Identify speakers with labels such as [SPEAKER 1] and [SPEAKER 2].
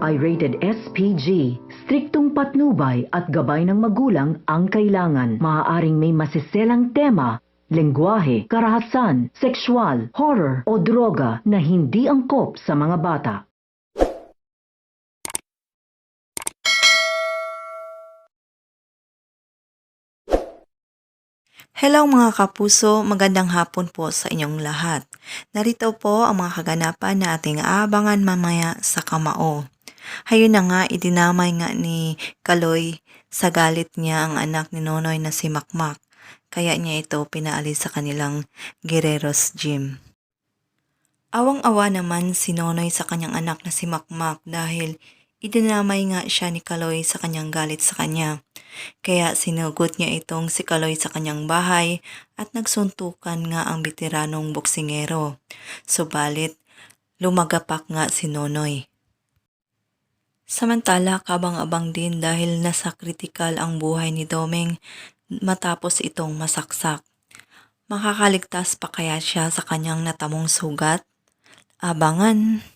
[SPEAKER 1] ay rated SPG. Striktong patnubay at gabay ng magulang ang kailangan. Maaaring may masiselang tema, lengguwahe, karahasan, sexual, horror o droga na hindi angkop sa mga bata.
[SPEAKER 2] Hello mga kapuso, magandang hapon po sa inyong lahat. Narito po ang mga kaganapan na ating aabangan mamaya sa Kamao. Hayun na nga, idinamay nga ni Kaloy sa galit niya ang anak ni Nonoy na si Makmak. Kaya niya ito pinaalis sa kanilang Guerreros Gym. Awang-awa naman si Nonoy sa kanyang anak na si Makmak dahil idinamay nga siya ni Kaloy sa kanyang galit sa kanya. Kaya sinugot niya itong si Kaloy sa kanyang bahay at nagsuntukan nga ang veteranong boksingero. Subalit, lumagapak nga si Nonoy. Samantala, kabang-abang din dahil nasa kritikal ang buhay ni Domeng matapos itong masaksak. Makakaligtas pa kaya siya sa kanyang natamong sugat? Abangan!